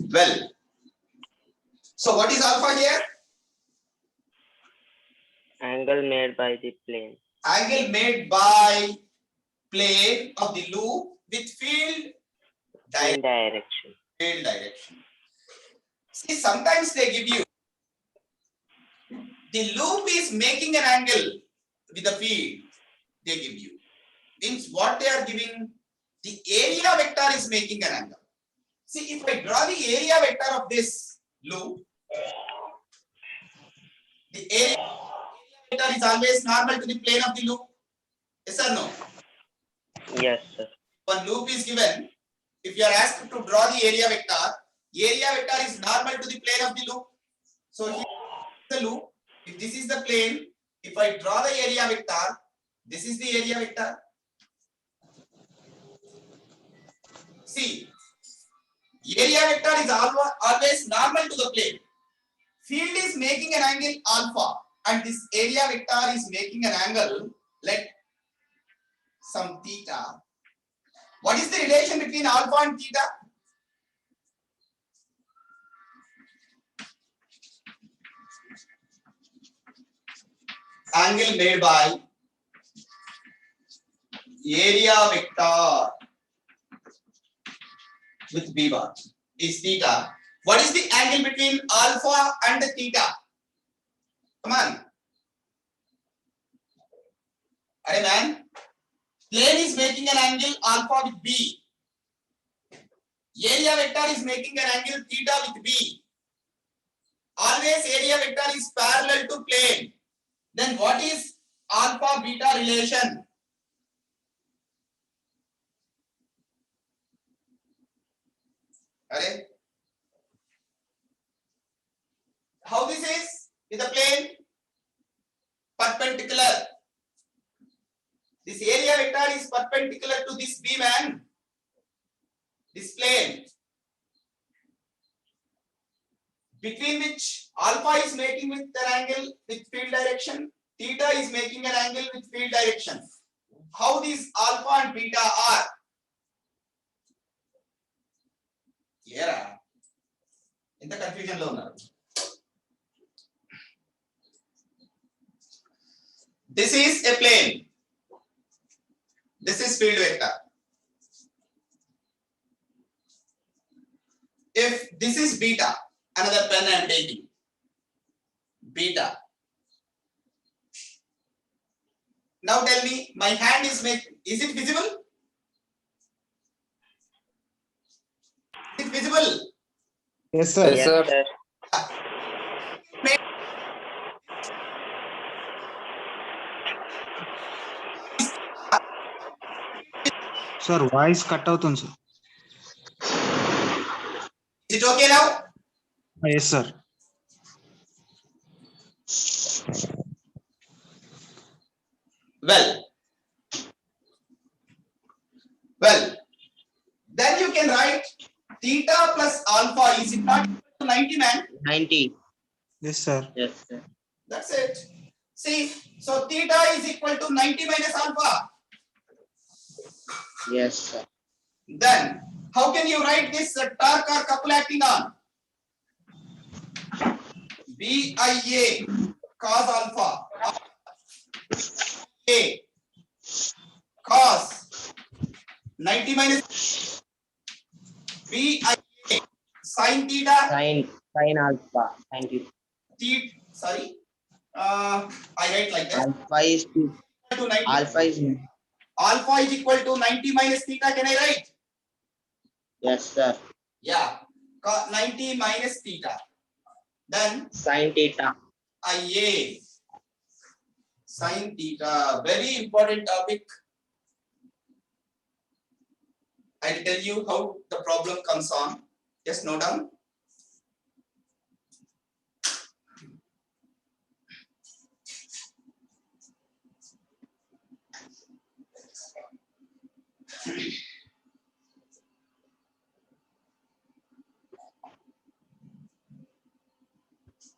Well, so what is alpha here? Angle made by the plane. Angle made by plane of the loop with field direction. Field direction. See, sometimes they give you the loop is making an angle with the field. They give you means what they are giving. The area vector is making an angle. See, if I draw the area vector of this loop, the area vector is always normal to the plane of the loop. Yes or no? Yes, sir. One loop is given. If you are asked to draw the area vector is normal to the plane of the loop. So here is the loop. If this is the plane, if I draw the area vector, this is the area vector. See, area vector is always normal to the plane. Field is making an angle alpha, and this area vector is making an angle like some theta. What is the relation between alpha and theta? Angle made by area vector with b bar is theta. What is the angle between alpha and theta? Come on. Hey man. Plane is making an angle alpha with b. Area vector is making an angle theta with b. Always area vector is parallel to plane. Then what is alpha beta relation? Are? How this is? With the plane perpendicular. This area vector is perpendicular to this beam and this plane, between which alpha is making with an angle with field direction, theta is making an angle with field direction. How these alpha and beta are? Here, in the confusion loan. This is a plane. This is field vector. If this is beta, another pen I am taking. Beta. Now tell me, my hand is making. Is it visible? Is it visible? Yes, sir. Yes, sir. Sir, voice cut out, sir. Is it okay now? Yes, sir. Well, then you can write theta plus alpha. Is it not equal to 90, man? 90. Yes, sir. Yes, sir. That's it. See, so theta is equal to 90 minus alpha. Yes, sir. Then, how can you write this torque or couple acting on? BIA cos alpha. A cos 90 minus BIA sin theta. Sin alpha. Thank you. Sorry. I write like that. Alpha is Alpha is equal to 90 minus theta. Can I write? Yes, sir. Yeah. 90 minus theta. Then Sin theta. IA. Sin theta. Very important topic. I'll tell you how the problem comes on. Just note down.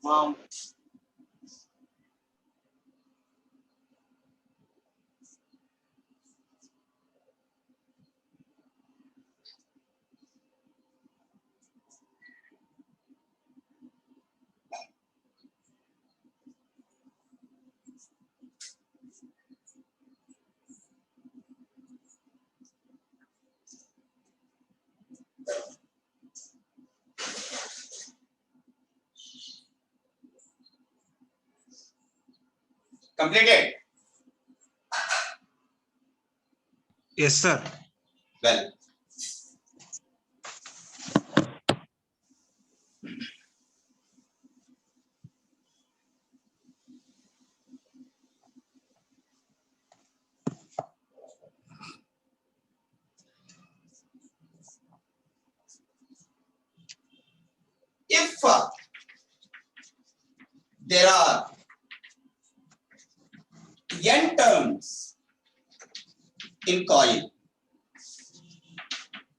Mom. Completed? Yes, sir. Well. If there are n terms in coil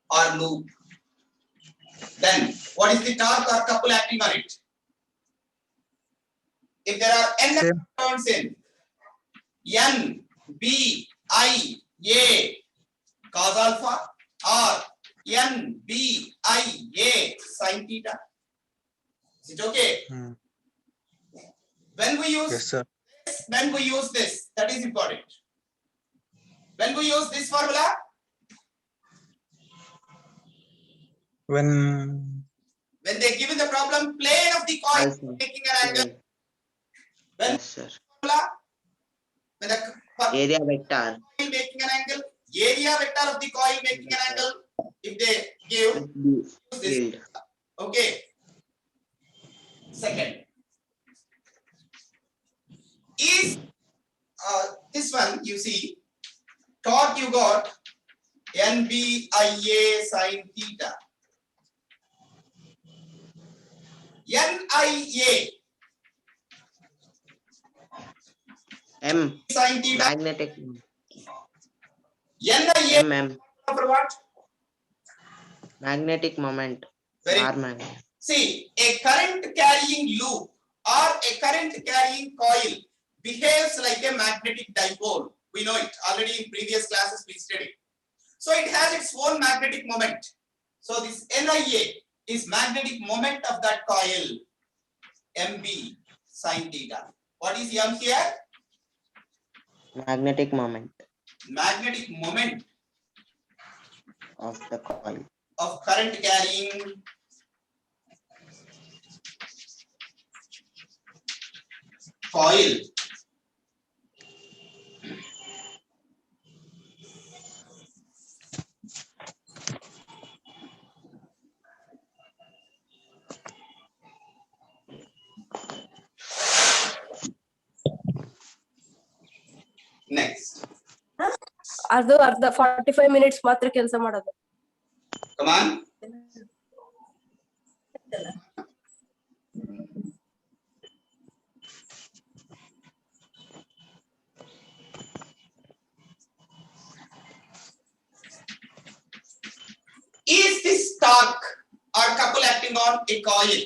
or loop, then what is the torque or couple acting on it? If there are n Same. turns in n, b, I, a cos alpha or n, b, I, a sin theta. Is it okay? Hmm. When we use Yes, sir. when we use this, that is important. When we use this formula, When when they given the problem, plane of the coil Alpha. making an angle. When Yes, sir. formula, when the Area vector. coil making an angle, area vector of the coil making an angle, if they give Must be use this. filled. Okay. Second is this one, you see, torque you got NBIA sin theta. NIA M. sin theta. Magnetic. NIA MM. for what? Magnetic moment. Very R magnet. See, a current carrying loop or a current carrying coil behaves like a magnetic dipole. We know it already in previous classes we studied. So it has its own magnetic moment. So this NIA is magnetic moment of that coil, MB sin theta. What is M here? Magnetic moment Magnetic moment of the coil. of current carrying coil. Next, ಅದು ಅರ್ಧ 45 minutes ಮಾತ್ರ ಕೆಲಸ ಮಾಡೋದು. come on. Is this torque or couple acting on a coil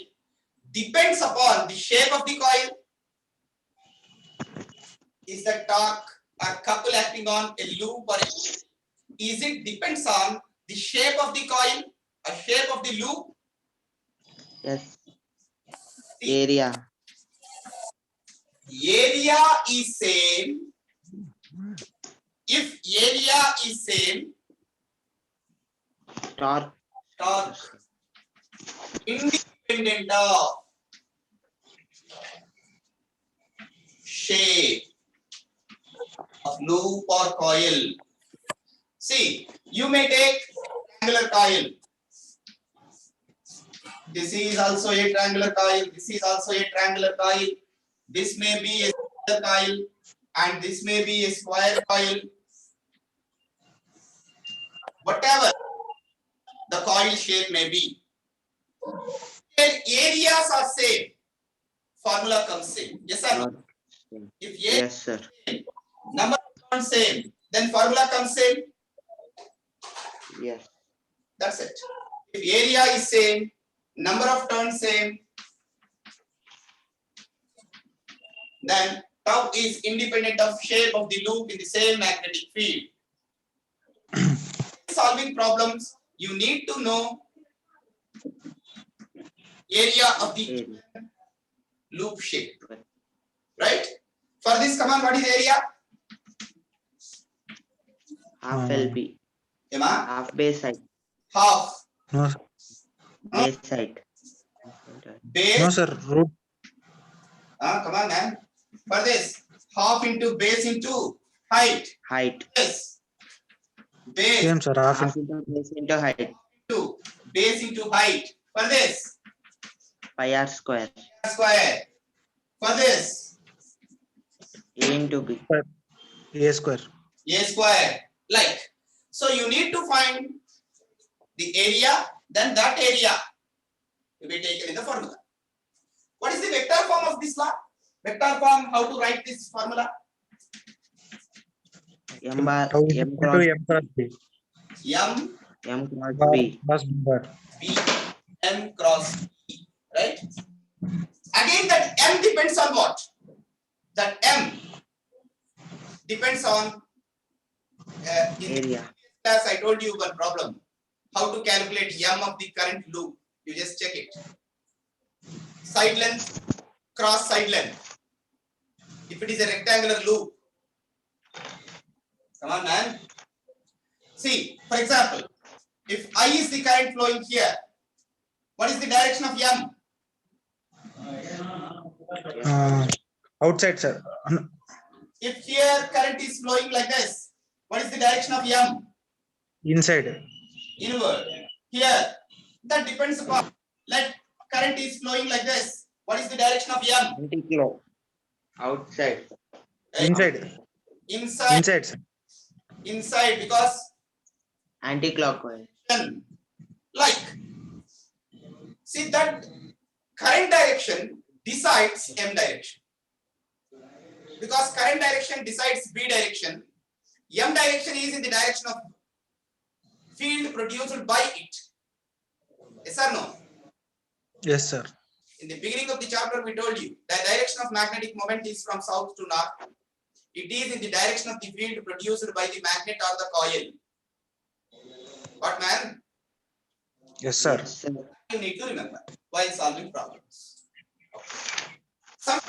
depends upon the shape of the coil? Is the torque or couple acting on a loop or is it depends on the shape of the coil or shape of the loop? Yes. Area. Area is same. If area is same, Torque. torque independent of shape of loop or coil. See, you may take triangular coil. This is also a triangular coil. This is also a triangular coil. This may be a square coil, and this may be a square coil. Whatever the coil shape may be, their areas are same. Formula comes same. Yes or no? If area Yes, sir. number of turns same, then formula comes same. Yes. That's it. If area is same, number of turns same, then tau is independent of shape of the loop in the same magnetic field. Solving problems, you need to know area of the Area. loop shape, right? For this, come on, what is area? Half LB. Emma? Half base side. Half no, Base side. no, base. sir. Root. Come on, man. For this, half into base into height. Height. Yes. Base Same, sir. Half Half into into base into height. into base into height. For this, Pi r square. square. For this, A into B. A square. a square. Like, so you need to find the area, then that area to be taken in the formula. What is the vector form of this law? Vector form, how to write this formula? M bar. Tau is M equal cross. to M cross B. M M cross Bar B. plus B bar. B M cross B, right? Again, that M depends on what? That M depends on in Area. class I told you one problem. How to calculate M of the current loop. You just check it. Side length, cross side length. If it is a rectangular loop. Come on, man. See, for example, if I is the current flowing here, what is the direction of M? Outside, sir. If here current is flowing like this, what is the direction of M? Inside. Inward. Here, that depends upon. Let current is flowing like this. What is the direction of M? Anti-clock. Outside. Right? Inside. Inside. Inside, sir. Inside, because Anti-clockwise. M. Like, see that current direction decides M direction. Because current direction decides B direction, M direction is in the direction of field produced by it. Yes or no? Yes, sir. In the beginning of the chapter, we told you the direction of magnetic moment is from south to north. It is in the direction of the field produced by the magnet or the coil. What, man? Yes, sir. Yes, sir. You need to remember while solving problems. Some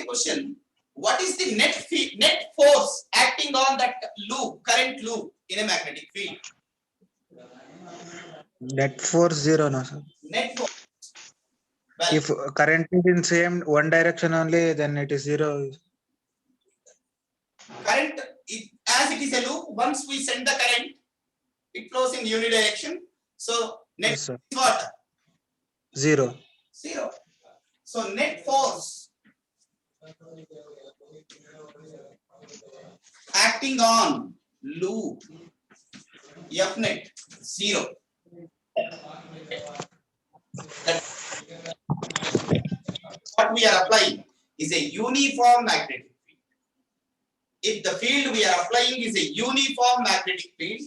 question: what is the net force acting on that loop, current loop in a magnetic field? Net force 0, no, sir. Net force. Well, If current is in same one direction only, then it is 0. current, as it is a loop, once we send the current, it flows in unidirection. So net Yes, sir. is what? 0. 0. So net force acting on loop F net 0. What we are applying is a uniform magnetic field. If the field we are applying is a uniform magnetic field,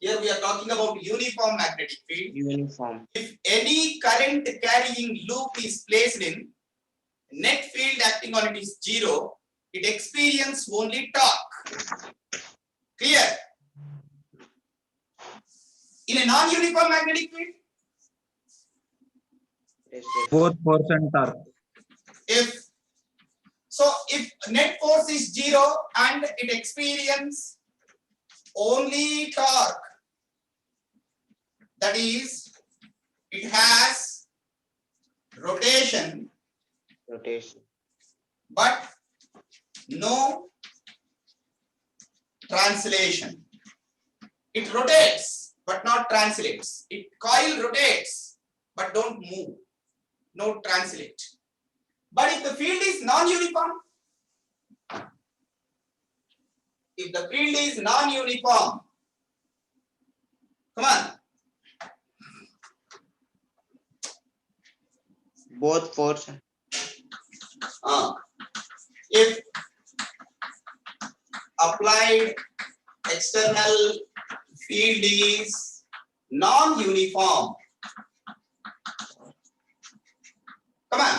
here we are talking about uniform magnetic field. Uniform. If any current carrying loop is placed in, net field acting on it is 0, it experiences only torque. Clear? In a non-uniform magnetic field, Yes, yes. Both force and torque. if net force is 0 and it experiences only torque, that is, it has rotation Rotation. but no translation. It rotates but not translates. It coil rotates but don't move. No translate. But if the field is non-uniform, come on, Both force. if applied external field is non-uniform, come on.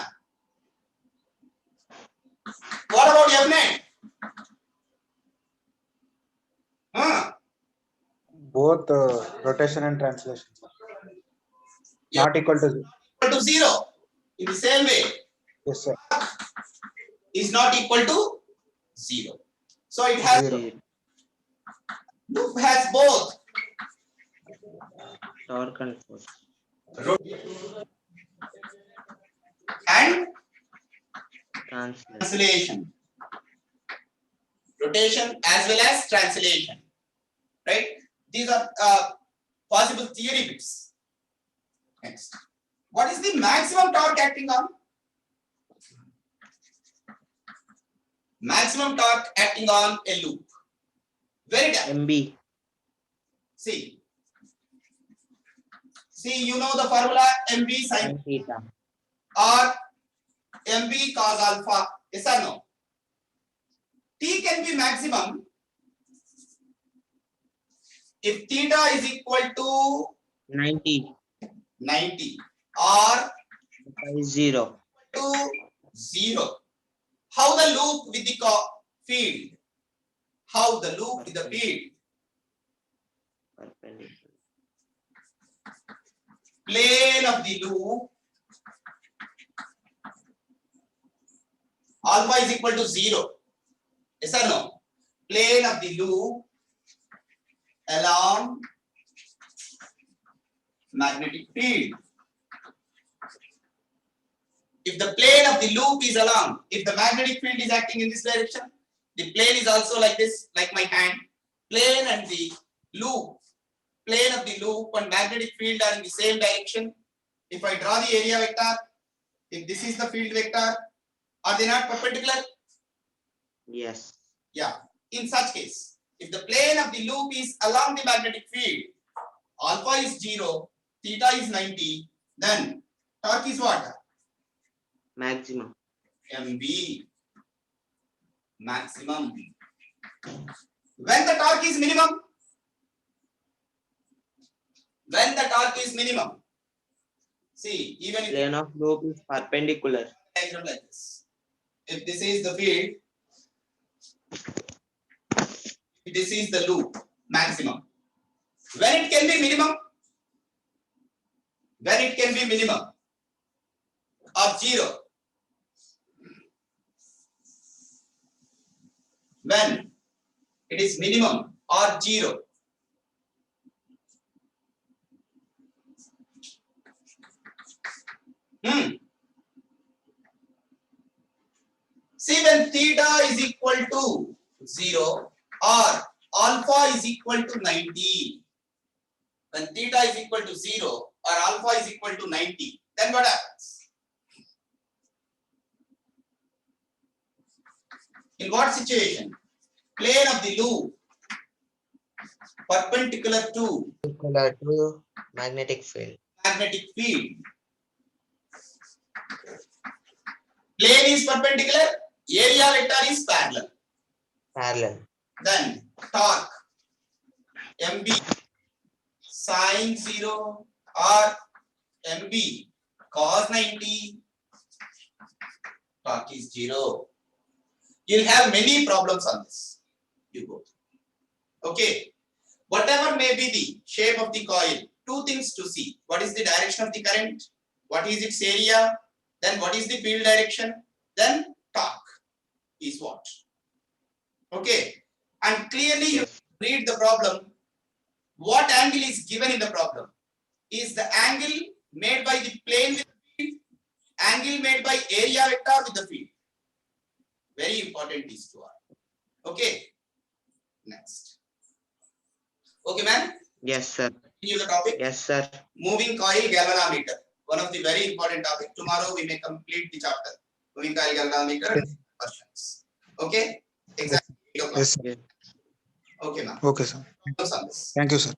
What about F net? Both rotation and translation. Yeah. Not equal to 0. Equal to 0. In the same way, Yes, sir. is not equal to 0. So it has 0. loop has both Torque and force. and Translate. translation. rotation as well as translation, right? These are possible theory bits. Next, what is the maximum torque acting on? Maximum torque acting on a loop. Very direct. MB. See, you know the formula MV sin Sin theta. or MV cos alpha. Yes or no? T can be maximum if theta is equal to 90. 90 or Is 0. to 0. How the loop with the field? How the loop with the field? Perpendicular. Plane of the loop alpha is equal to 0. Yes or no? Plane of the loop along magnetic field. If the plane of the loop is along, if the magnetic field is acting in this direction, the plane is also like this, like my hand. Plane and the loop, plane of the loop and magnetic field are in the same direction. If I draw the area vector, if this is the field vector, are they not perpendicular? Yes. Yeah. In such case, if the plane of the loop is along the magnetic field, alpha is 0, theta is 90, then torque is what? Maximum. MB. Maximum. When the torque is minimum? When the torque is minimum? See, even if Plane of loop is perpendicular. diagram like this. If this is the field, this is the loop, maximum. When it can be minimum? When it can be minimum or 0? When it is minimum or 0? See, when theta is equal to 0 or alpha is equal to 90, when theta is equal to 0 or alpha is equal to 90, then what happens? In what situation? Plane of the loop perpendicular to Perpendicular to magnetic field. magnetic field. Plane is perpendicular, area vector is parallel. Parallel. Then torque MB sin 0 or MB cos 90, torque is 0. You'll have many problems on this. You go. Okay. Whatever may be the shape of the coil, two things to see. What is the direction of the current? What is its area? Then what is the field direction? Then torque is what? Okay. And clearly you read the problem. What angle is given in the problem? Is the angle made by the plane with the field, angle made by area vector with the field. Very important these two are. Okay. Next. Okay, man. Yes, sir. Continue the topic. Yes, sir. Moving coil galvanometer. One of the very important topic. Tomorrow we may complete the chapter. Moving coil galvanometer questions. Okay. Exactly. Yes, sir. Okay, ma'am. Okay, sir. Thank you, sir.